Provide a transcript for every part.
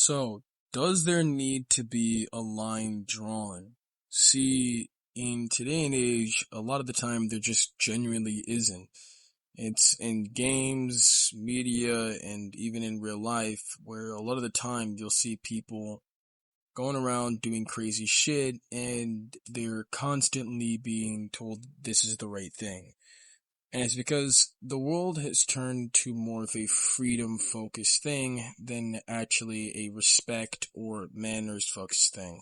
So, does there need to be a line drawn? See, in today and age, a lot of the time there just genuinely isn't. It's in games, media, and even in real life, where a lot of the time you'll see people going around doing crazy shit and they're constantly being told this is the right thing. And it's because the world has turned to more of a freedom focused thing than actually a respect or manners focused thing.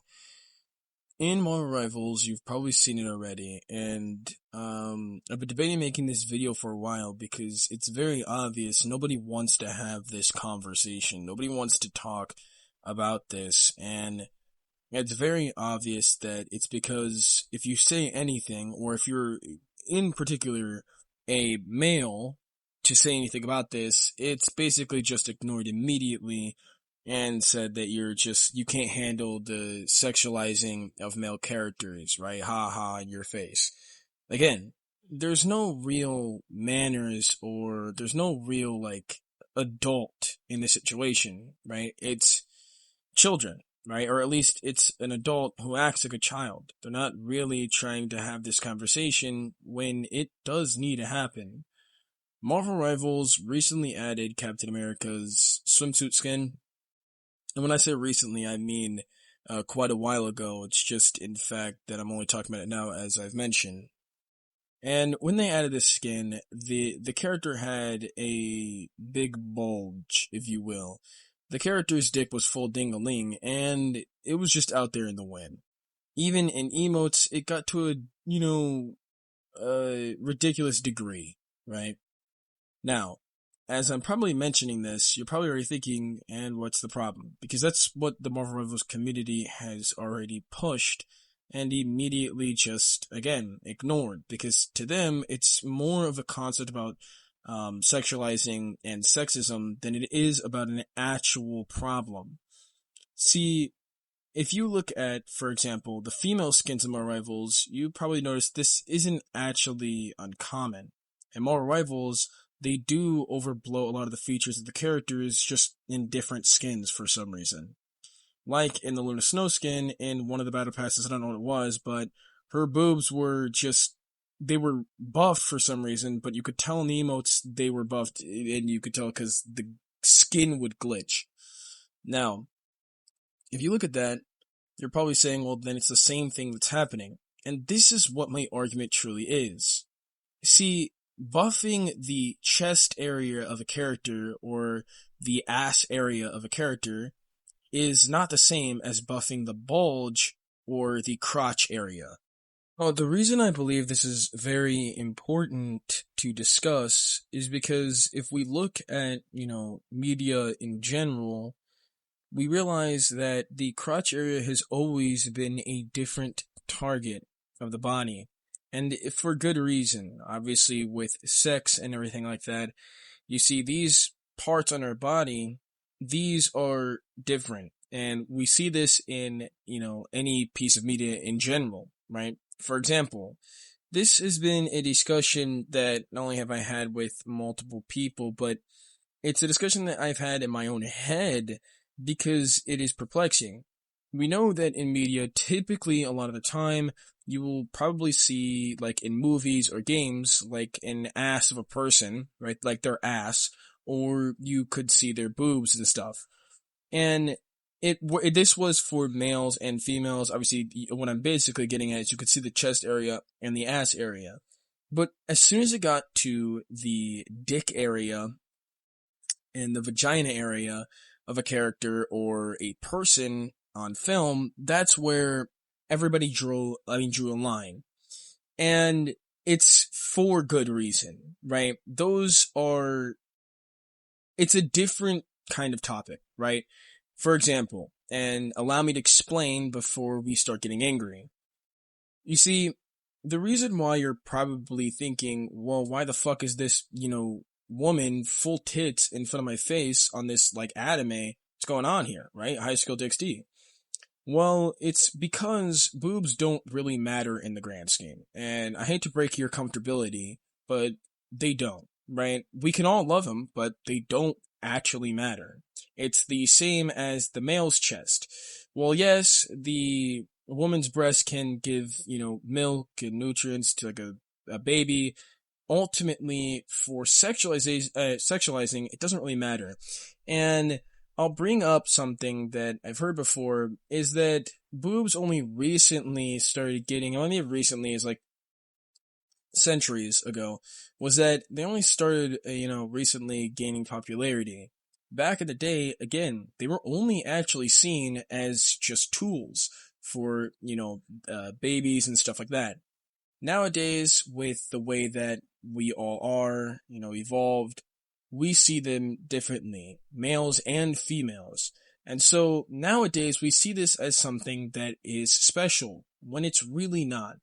In Marvel Rivals, you've probably seen it already, and I've been debating making this video for a while because it's very obvious nobody wants to have this conversation. Nobody wants to talk about this, and it's very obvious that it's because if you say anything, or if you're in particular a male to say anything about this, it's basically just ignored immediately and said that you can't handle the sexualizing of male characters, right? Ha ha in your face. Again, there's no real manners or there's no real, adult in the situation, right? It's children, right? Or at least it's an adult who acts like a child. They're not really trying to have this conversation when it does need to happen. Marvel Rivals recently added Captain America's swimsuit skin. And when I say recently, I mean quite a while ago. It's just, in fact, that I'm only talking about it now, as I've mentioned. And when they added this skin, the character had a big bulge, if you will. The character's dick was full ding-a-ling, and it was just out there in the wind. Even in emotes, it got to a ridiculous degree, right? Now, as I'm probably mentioning this, you're probably already thinking, and what's the problem? Because that's what the Marvel Rivals community has already pushed, and immediately just, again, ignored. Because to them, it's more of a concept about sexualizing and sexism than it is about an actual problem. See, if you look at, for example, the female skins in Marvel Rivals, you probably notice this isn't actually uncommon. In Marvel Rivals, they do overblow a lot of the features of the characters just in different skins for some reason. Like in the Luna Snow skin, in one of the battle passes, I don't know what it was, but her boobs were they were buffed for some reason, but you could tell in the emotes they were buffed, and you could tell because the skin would glitch. Now, if you look at that, you're probably saying, well, then it's the same thing that's happening. And this is what my argument truly is. See, buffing the chest area of a character or the ass area of a character is not the same as buffing the bulge or the crotch area. Well, the reason I believe this is very important to discuss is because if we look at, media in general, we realize that the crotch area has always been a different target of the body. And for good reason. Obviously, with sex and everything like that, you see these parts on our body, these are different. And we see this in, any piece of media in general, right? For example, this has been a discussion that not only have I had with multiple people, but it's a discussion that I've had in my own head because it is perplexing. We know that in media, typically a lot of the time, you will probably see, like in movies or games, like an ass of a person, right? Like their ass, or you could see their boobs and stuff. And this was for males and females. Obviously, what I'm basically getting at is you could see the chest area and the ass area. But as soon as it got to the dick area and the vagina area of a character or a person on film, that's where everybody drew a line. And it's for good reason, right? It's a different kind of topic, right? For example, and allow me to explain before we start getting angry. You see, the reason why you're probably thinking, well, why the fuck is this, woman full tits in front of my face on this, anime? What's going on here, right? High School DxD. Well, it's because boobs don't really matter in the grand scheme. And I hate to break your comfortability, but they don't, right? We can all love them, but they don't actually matter. It's the same as the male's chest. Well, yes, the woman's breast can give, milk and nutrients to like a baby. Ultimately, for sexualizing, it doesn't really matter. And I'll bring up something that I've heard before, is that boobs only recently started getting, only recently is like centuries ago, was that they only started, recently gaining popularity. Back in the day, again, they were only actually seen as just tools for, babies and stuff like that. Nowadays, with the way that we all are, evolved, we see them differently, males and females. And so nowadays we see this as something that is special when it's really not.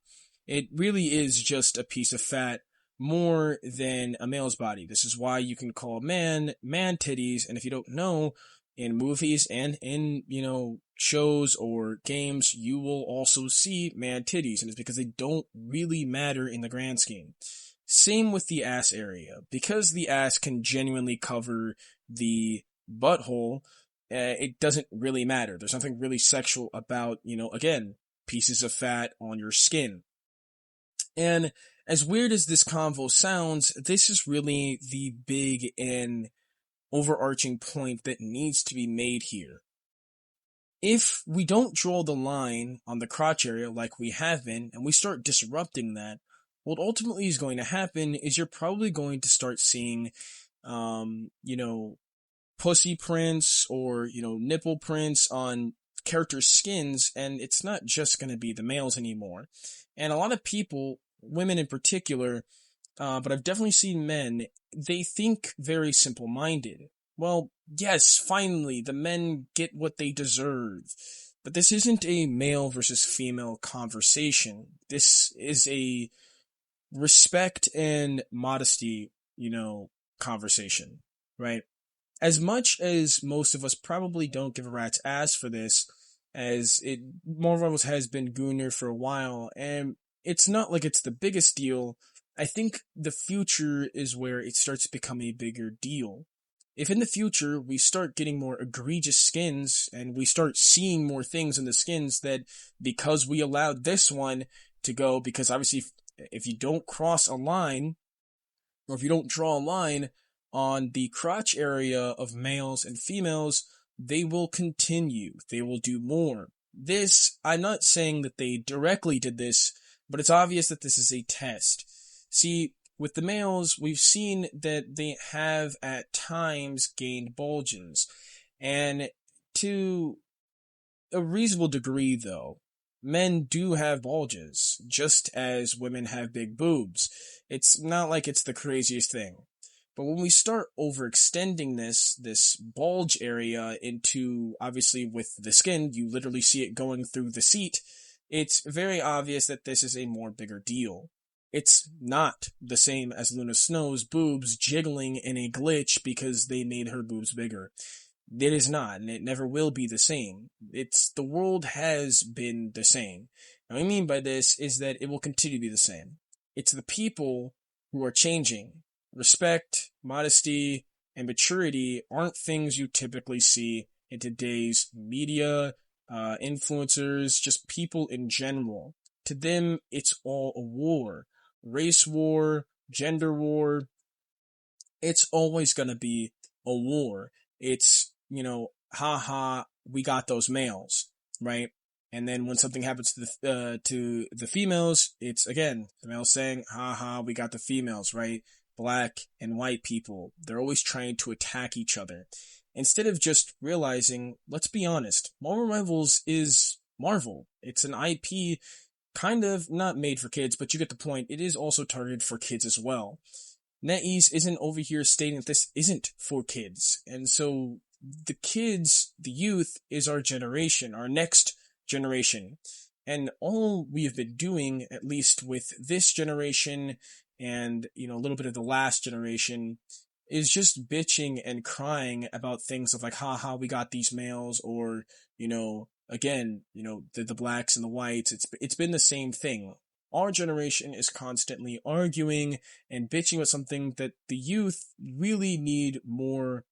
It really is just a piece of fat more than a male's body. This is why you can call man titties, and if you don't know, in movies and in, shows or games, you will also see man titties, and it's because they don't really matter in the grand scheme. Same with the ass area. Because the ass can genuinely cover the butthole, it doesn't really matter. There's nothing really sexual about, again, pieces of fat on your skin. And as weird as this convo sounds, this is really the big and overarching point that needs to be made here. If we don't draw the line on the crotch area like we have been, and we start disrupting that, what ultimately is going to happen is you're probably going to start seeing, pussy prints or, nipple prints on characters' skins, and it's not just going to be the males anymore. And a lot of people, women in particular, but I've definitely seen men, they think very simple-minded. Well, yes, finally, the men get what they deserve. But this isn't a male versus female conversation. This is a respect and modesty, conversation, right? As much as most of us probably don't give a rat's ass for this, as it more of us has been Gooner for a while, and it's not like it's the biggest deal. I think the future is where it starts to become a bigger deal. If in the future we start getting more egregious skins and we start seeing more things in the skins that because we allowed this one to go, because obviously if you don't cross a line or if you don't draw a line on the crotch area of males and females, they will continue. They will do more. This, I'm not saying that they directly did this, but it's obvious that this is a test. See, with the males, we've seen that they have at times gained bulges. And to a reasonable degree, though, men do have bulges, just as women have big boobs. It's not like it's the craziest thing. But when we start overextending this bulge area into, obviously with the skin, you literally see it going through the seat, it's very obvious that this is a more bigger deal. It's not the same as Luna Snow's boobs jiggling in a glitch because they made her boobs bigger. It is not, and it never will be the same. The world has been the same. And what I mean by this is that it will continue to be the same. It's the people who are changing. Respect, modesty, and maturity aren't things you typically see in today's media, influencers, just people in general. To them, it's all a war. Race war, gender war. It's always gonna be a war. It's, haha, we got those males, right? And then when something happens to the females, it's again, the males saying, haha, we got the females, right? Black and white people. They're always trying to attack each other. Instead of just realizing, let's be honest, Marvel Rivals is Marvel. It's an IP kind of not made for kids, but you get the point. It is also targeted for kids as well. NetEase isn't over here stating that this isn't for kids. And so the kids, the youth, is our generation, our next generation. And all we have been doing, at least with this generation and, a little bit of the last generation, is just bitching and crying about things of like, haha, we got these males, or, again, the blacks and the whites. It's been the same thing. Our generation is constantly arguing and bitching about something that the youth really need more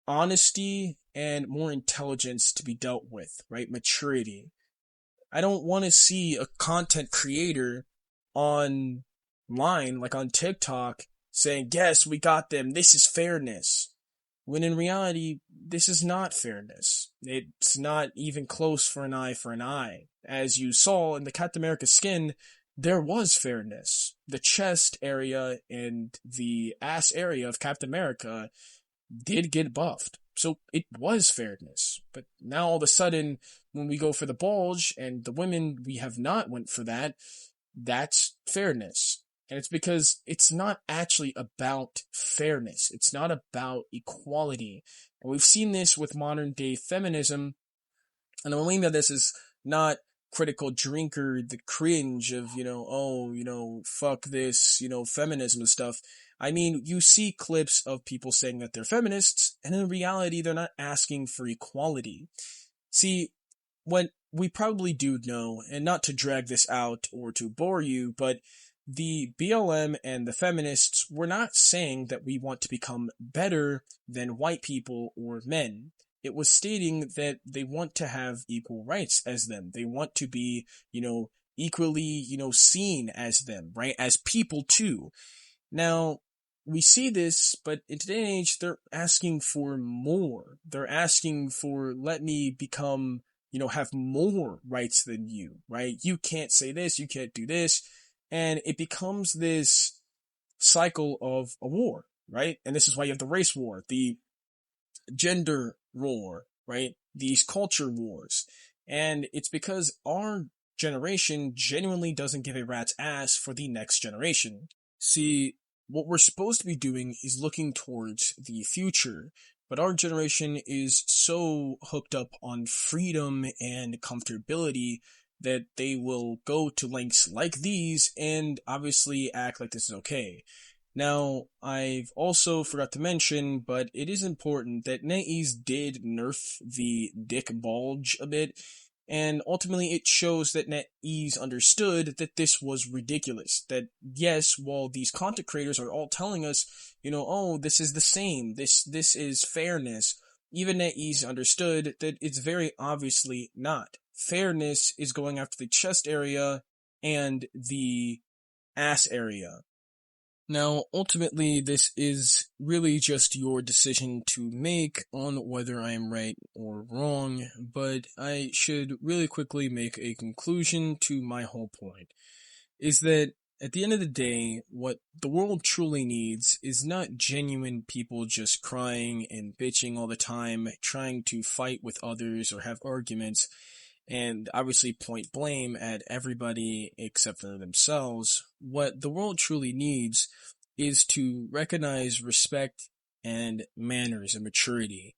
honesty and more intelligence to be dealt with, right? Maturity. I don't want to see a content creator online, like on TikTok, saying, yes, we got them. This is fairness. When in reality, this is not fairness. It's not even close for an eye for an eye. As you saw in the Captain America skin, there was fairness. The chest area and the ass area of Captain America did get buffed. So it was fairness. But now all of a sudden, when we go for the bulge and the women, we have not went for that, that's fairness. And it's because it's not actually about fairness. It's not about equality. And we've seen this with modern day feminism. And what I mean by this is not critical drinker, the cringe of, fuck this, feminism and stuff. I mean, you see clips of people saying that they're feminists, and in reality, they're not asking for equality. See, what we probably do know, and not to drag this out or to bore you, but the BLM and the feminists were not saying that we want to become better than white people or men. It was stating that they want to have equal rights as them. They want to be, equally, seen as them, right? As people too. Now, we see this, but in today's age, they're asking for more. They're asking for, let me become, have more rights than you, right? You can't say this, you can't do this. And it becomes this cycle of a war, right? And this is why you have the race war, the gender war, right? These culture wars. And it's because our generation genuinely doesn't give a rat's ass for the next generation. See, what we're supposed to be doing is looking towards the future, but our generation is so hooked up on freedom and comfortability that they will go to lengths like these and obviously act like this is okay. Now, I've also forgot to mention, but it is important that NetEase did nerf the dick bulge a bit, and ultimately it shows that NetEase understood that this was ridiculous. That yes, while these content creators are all telling us, oh, this is the same, this is fairness, even NetEase understood that it's very obviously not. Fairness is going after the chest area and the ass area. Now, ultimately, this is really just your decision to make on whether I am right or wrong, but I should really quickly make a conclusion to my whole point, is that at the end of the day, what the world truly needs is not genuine people just crying and bitching all the time, trying to fight with others or have arguments, and obviously point blame at everybody except for themselves. What the world truly needs is to recognize respect and manners and maturity.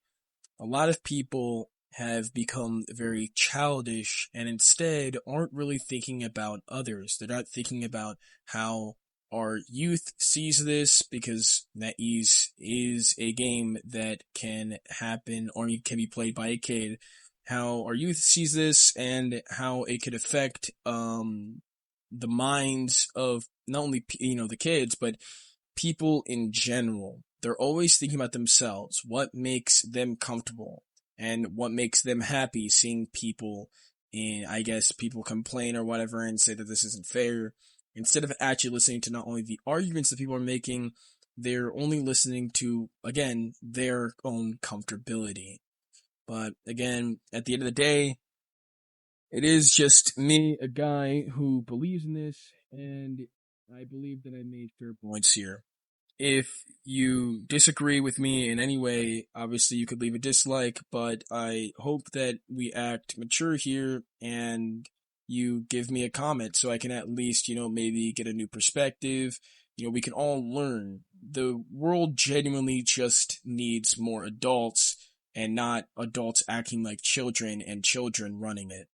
A lot of people have become very childish and instead aren't really thinking about others. They're not thinking about how our youth sees this, because NetEase is a game that can happen or can be played by a kid. How our youth sees this and how it could affect the minds of not only the kids, but people in general. They're always thinking about themselves, what makes them comfortable and what makes them happy, seeing people people complain or whatever and say that this isn't fair, instead of actually listening to not only the arguments that people are making, they're only listening to, again, their own comfortability. But again, at the end of the day, it is just me, a guy who believes in this, and I believe that I made fair points here. If you disagree with me in any way, obviously you could leave a dislike, but I hope that we act mature here and you give me a comment so I can at least, maybe get a new perspective. We can all learn. The world genuinely just needs more adults and not adults acting like children and children running it.